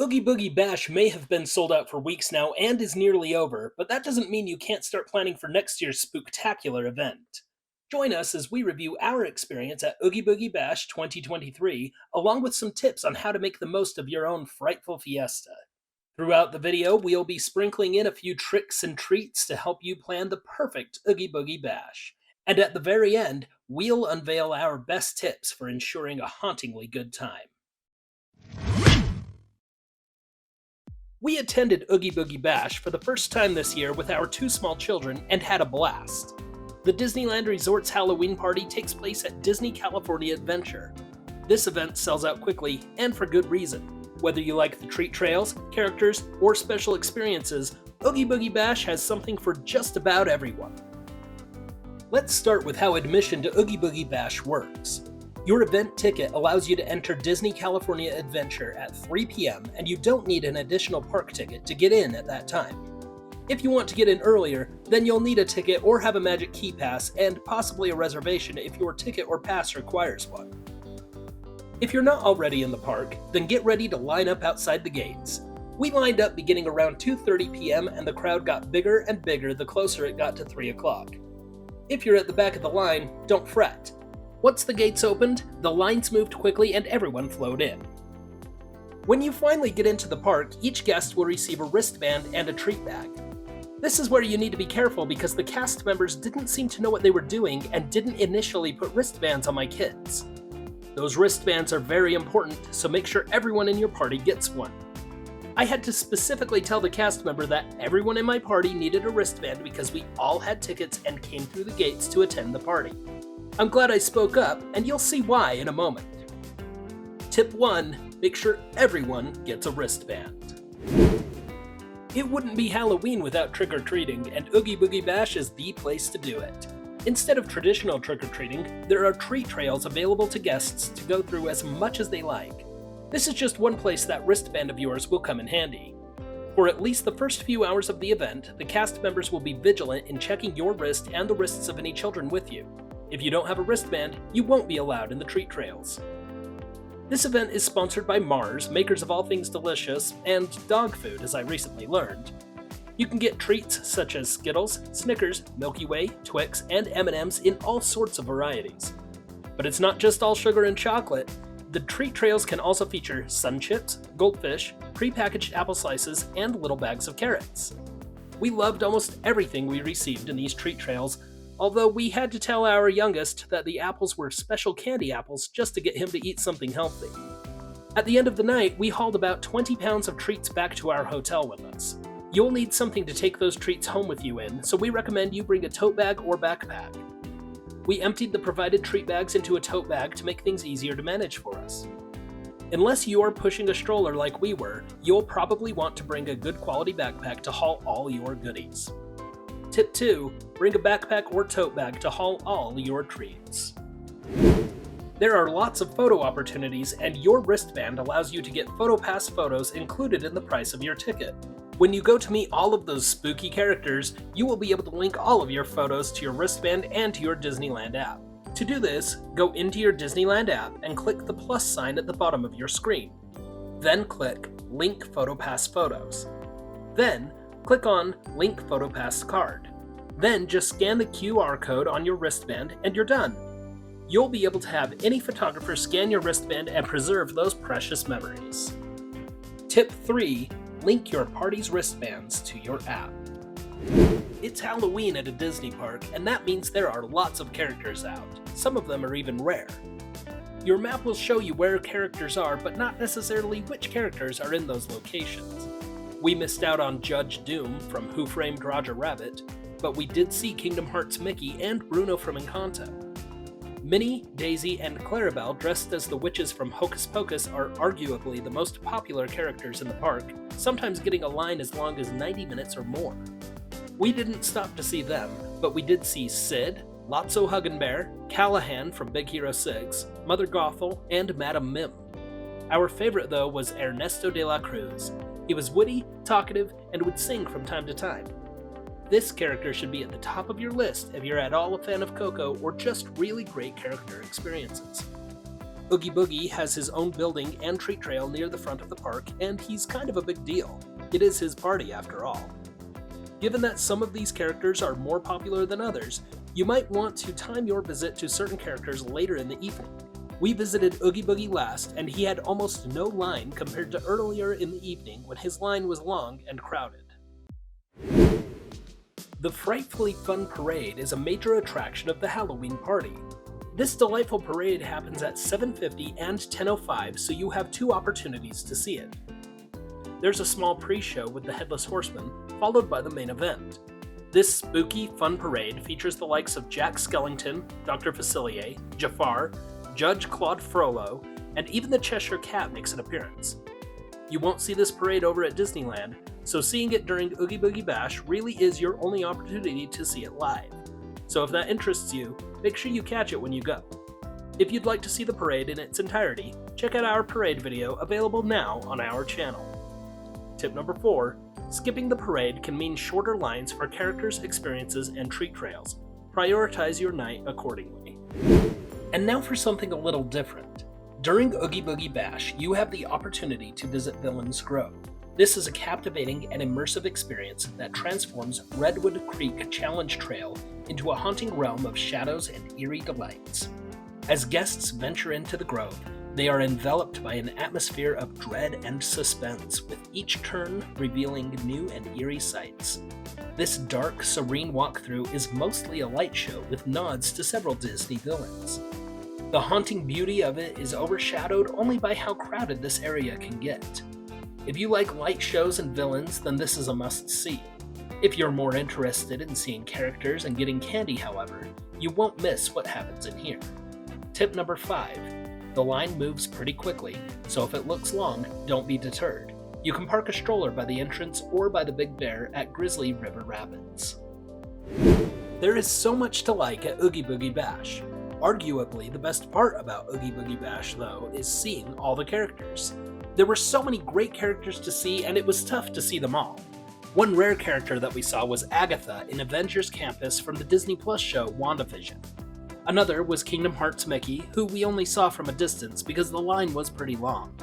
Oogie Boogie Bash may have been sold out for weeks now and is nearly over, but that doesn't mean you can't start planning for next year's spooktacular event. Join us as we review our experience at Oogie Boogie Bash 2023, along with some tips on how to make the most of your own frightful fiesta. Throughout the video, we'll be sprinkling in a few tricks and treats to help you plan the perfect Oogie Boogie Bash. And at the very end, we'll unveil our best tips for ensuring a hauntingly good time. We attended Oogie Boogie Bash for the first time this year with our two small children and had a blast. The Disneyland Resort's Halloween party takes place at Disney California Adventure. This event sells out quickly, and for good reason. Whether you like the treat trails, characters, or special experiences, Oogie Boogie Bash has something for just about everyone. Let's start with how admission to Oogie Boogie Bash works. Your event ticket allows you to enter Disney California Adventure at 3 p.m., and you don't need an additional park ticket to get in at that time. If you want to get in earlier, then you'll need a ticket or have a Magic Key Pass and possibly a reservation if your ticket or pass requires one. If you're not already in the park, then get ready to line up outside the gates. We lined up beginning around 2:30 p.m. and the crowd got bigger and bigger the closer it got to 3 o'clock. If you're at the back of the line, don't fret. Once the gates opened, the lines moved quickly and everyone flowed in. When you finally get into the park, each guest will receive a wristband and a treat bag. This is where you need to be careful because the cast members didn't seem to know what they were doing and didn't initially put wristbands on my kids. Those wristbands are very important, so make sure everyone in your party gets one. I had to specifically tell the cast member that everyone in my party needed a wristband because we all had tickets and came through the gates to attend the party. I'm glad I spoke up, and you'll see why in a moment. Tip 1. Make sure everyone gets a wristband. It wouldn't be Halloween without trick-or-treating, and Oogie Boogie Bash is the place to do it. Instead of traditional trick-or-treating, there are treat trails available to guests to go through as much as they like. This is just one place that wristband of yours will come in handy. For at least the first few hours of the event, the cast members will be vigilant in checking your wrist and the wrists of any children with you. If you don't have a wristband, you won't be allowed in the treat trails. This event is sponsored by Mars, makers of all things delicious, and dog food, as I recently learned. You can get treats such as Skittles, Snickers, Milky Way, Twix, and M&Ms in all sorts of varieties. But it's not just all sugar and chocolate. The treat trails can also feature sun chips, goldfish, prepackaged apple slices, and little bags of carrots. We loved almost everything we received in these treat trails, although we had to tell our youngest that the apples were special candy apples just to get him to eat something healthy. At the end of the night, we hauled about 20 pounds of treats back to our hotel with us. You'll need something to take those treats home with you in, so we recommend you bring a tote bag or backpack. We emptied the provided treat bags into a tote bag to make things easier to manage for us. Unless you are pushing a stroller like we were, you'll probably want to bring a good quality backpack to haul all your goodies. Tip 2. Bring a backpack or tote bag to haul all your treats. There are lots of photo opportunities, and your wristband allows you to get PhotoPass photos included in the price of your ticket. When you go to meet all of those spooky characters, you will be able to link all of your photos to your wristband and to your Disneyland app. To do this, go into your Disneyland app and click the plus sign at the bottom of your screen. Then click Link PhotoPass Photos. Then, click on Link PhotoPass Card. Then just scan the QR code on your wristband and you're done. You'll be able to have any photographer scan your wristband and preserve those precious memories. Tip 3. Link your party's wristbands to your app. It's Halloween at a Disney park, and that means there are lots of characters out. Some of them are even rare. Your map will show you where characters are, but not necessarily which characters are in those locations. We missed out on Judge Doom from Who Framed Roger Rabbit, but we did see Kingdom Hearts Mickey and Bruno from Encanto. Minnie, Daisy, and Clarabelle dressed as the witches from Hocus Pocus are arguably the most popular characters in the park, sometimes getting a line as long as 90 minutes or more. We didn't stop to see them, but we did see Sid, Lotso Huggenbear, Callahan from Big Hero 6, Mother Gothel, and Madame Mim. Our favorite, though, was Ernesto de la Cruz. He was witty, talkative, and would sing from time to time. This character should be at the top of your list if you're at all a fan of Coco or just really great character experiences. Oogie Boogie has his own building and treat trail near the front of the park, and he's kind of a big deal. It is his party after all. Given that some of these characters are more popular than others, you might want to time your visit to certain characters later in the evening. We visited Oogie Boogie last, and he had almost no line compared to earlier in the evening when his line was long and crowded. The Frightfully Fun Parade is a major attraction of the Halloween party. This delightful parade happens at 7:50 and 10:05, so you have two opportunities to see it. There's a small pre-show with the Headless Horseman, followed by the main event. This spooky, fun parade features the likes of Jack Skellington, Dr. Facilier, Jafar, Judge Claude Frollo, and even the Cheshire Cat makes an appearance. You won't see this parade over at Disneyland, so seeing it during Oogie Boogie Bash really is your only opportunity to see it live. So if that interests you, make sure you catch it when you go. If you'd like to see the parade in its entirety, check out our parade video available now on our channel. Tip number 4, skipping the parade can mean shorter lines for characters, experiences, and treat trails. Prioritize your night accordingly. And now for something a little different. During Oogie Boogie Bash, you have the opportunity to visit Villains Grove. This is a captivating and immersive experience that transforms Redwood Creek Challenge Trail into a haunting realm of shadows and eerie delights. As guests venture into the grove, they are enveloped by an atmosphere of dread and suspense, with each turn revealing new and eerie sights. This dark, serene walkthrough is mostly a light show with nods to several Disney villains. The haunting beauty of it is overshadowed only by how crowded this area can get. If you like light shows and villains, then this is a must-see. If you're more interested in seeing characters and getting candy, however, you won't miss what happens in here. Tip number 5. The line moves pretty quickly, so if it looks long, don't be deterred. You can park a stroller by the entrance or by the Big Bear at Grizzly River Rapids. There is so much to like at Oogie Boogie Bash. Arguably, the best part about Oogie Boogie Bash, though, is seeing all the characters. There were so many great characters to see, and it was tough to see them all. One rare character that we saw was Agatha in Avengers Campus from the Disney Plus show WandaVision. Another was Kingdom Hearts Mickey, who we only saw from a distance because the line was pretty long.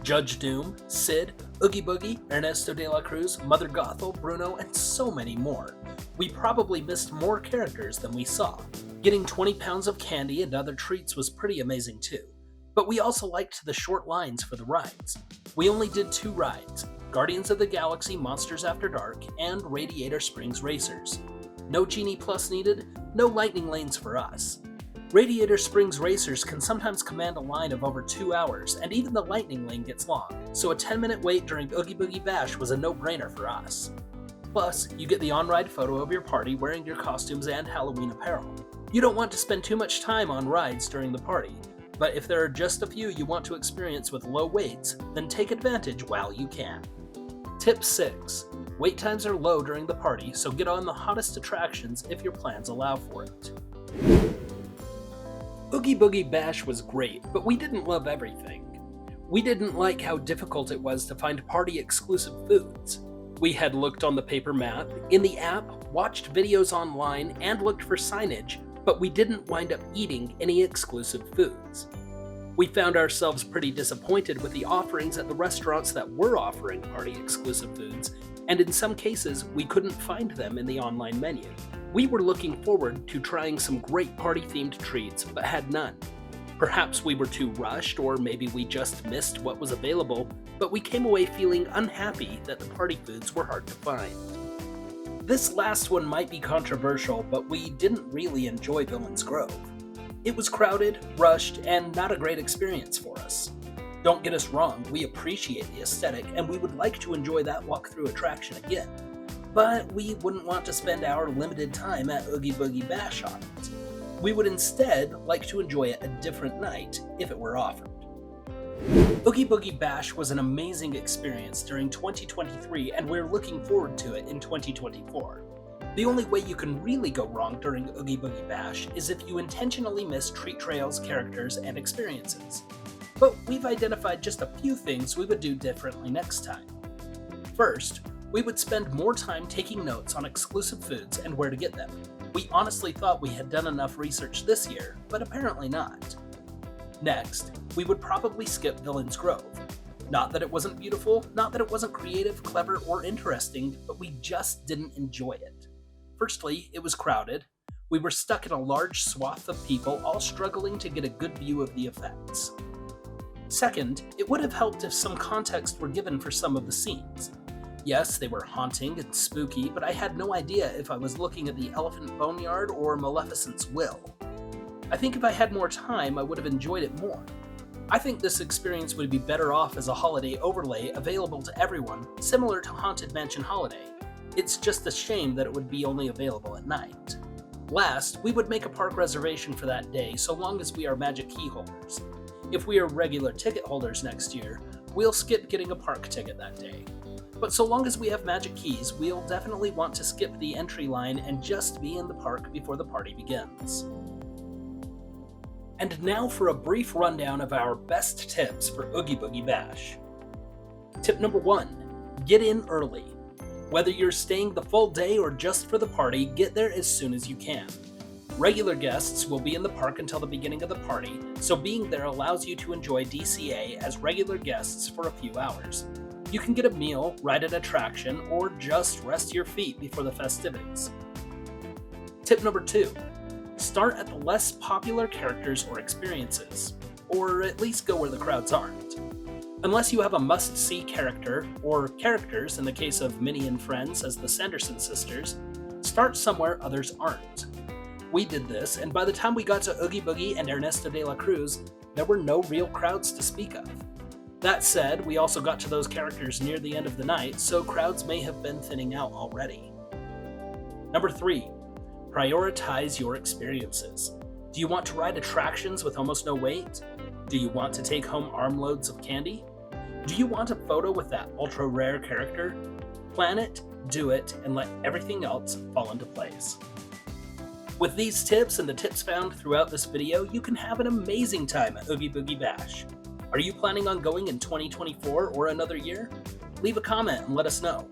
Judge Doom, Sid, Oogie Boogie, Ernesto de la Cruz, Mother Gothel, Bruno, and so many more. We probably missed more characters than we saw. Getting 20 pounds of candy and other treats was pretty amazing too. But we also liked the short lines for the rides. We only did 2 rides, Guardians of the Galaxy Monsters After Dark and Radiator Springs Racers. No Genie Plus needed, no lightning lanes for us. Radiator Springs Racers can sometimes command a line of over 2 hours, and even the lightning lane gets long, so a 10-minute wait during Oogie Boogie Bash was a no-brainer for us. Plus, you get the on-ride photo of your party wearing your costumes and Halloween apparel. You don't want to spend too much time on rides during the party, but if there are just a few you want to experience with low waits, then take advantage while you can. Tip 6. Wait times are low during the party, so get on the hottest attractions if your plans allow for it. Oogie Boogie Bash was great, but we didn't love everything. We didn't like how difficult it was to find party-exclusive foods. We had looked on the paper map, in the app, watched videos online, and looked for signage, but we didn't wind up eating any exclusive foods. We found ourselves pretty disappointed with the offerings at the restaurants that were offering party-exclusive foods, and in some cases, we couldn't find them in the online menu. We were looking forward to trying some great party-themed treats, but had none. Perhaps we were too rushed, or maybe we just missed what was available, but we came away feeling unhappy that the party foods were hard to find. This last one might be controversial, but we didn't really enjoy Villains Grove. It was crowded, rushed, and not a great experience for us. Don't get us wrong, we appreciate the aesthetic, and we would like to enjoy that walkthrough attraction again. But we wouldn't want to spend our limited time at Oogie Boogie Bash on it. We would instead like to enjoy it a different night if it were offered. Oogie Boogie Bash was an amazing experience during 2023, and we're looking forward to it in 2024. The only way you can really go wrong during Oogie Boogie Bash is if you intentionally miss treat trails, characters, and experiences. But we've identified just a few things we would do differently next time. First, we would spend more time taking notes on exclusive foods and where to get them. We honestly thought we had done enough research this year, but apparently not. Next, we would probably skip Villains Grove. Not that it wasn't beautiful, not that it wasn't creative, clever, or interesting, but we just didn't enjoy it. Firstly, it was crowded. We were stuck in a large swath of people all struggling to get a good view of the effects. Second, it would have helped if some context were given for some of the scenes. Yes, they were haunting and spooky, but I had no idea if I was looking at the Elephant Boneyard or Maleficent's will. I think if I had more time, I would have enjoyed it more. I think this experience would be better off as a holiday overlay available to everyone, similar to Haunted Mansion Holiday. It's just a shame that it would be only available at night. Last, we would make a park reservation for that day so long as we are Magic Key holders. If we are regular ticket holders next year, we'll skip getting a park ticket that day. But so long as we have Magic Keys, we'll definitely want to skip the entry line and just be in the park before the party begins. And now for a brief rundown of our best tips for Oogie Boogie Bash. Tip number 1, get in early. Whether you're staying the full day or just for the party, get there as soon as you can. Regular guests will be in the park until the beginning of the party, so being there allows you to enjoy DCA as regular guests for a few hours. You can get a meal, ride an attraction, or just rest your feet before the festivities. Tip number 2, start at the less popular characters or experiences, or at least go where the crowds aren't. Unless you have a must-see character, or characters in the case of Minnie and Friends as the Sanderson sisters, start somewhere others aren't. We did this, and by the time we got to Oogie Boogie and Ernesto de la Cruz, there were no real crowds to speak of. That said, we also got to those characters near the end of the night, so crowds may have been thinning out already. Number 3, prioritize your experiences. Do you want to ride attractions with almost no wait? Do you want to take home armloads of candy? Do you want a photo with that ultra rare character? Plan it, do it, and let everything else fall into place. With these tips and the tips found throughout this video, you can have an amazing time at Oogie Boogie Bash. Are you planning on going in 2024 or another year? Leave a comment and let us know.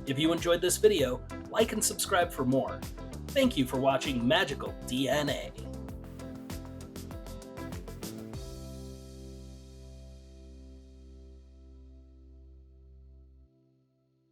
If you enjoyed this video, like and subscribe for more. Thank you for watching Magical DNA.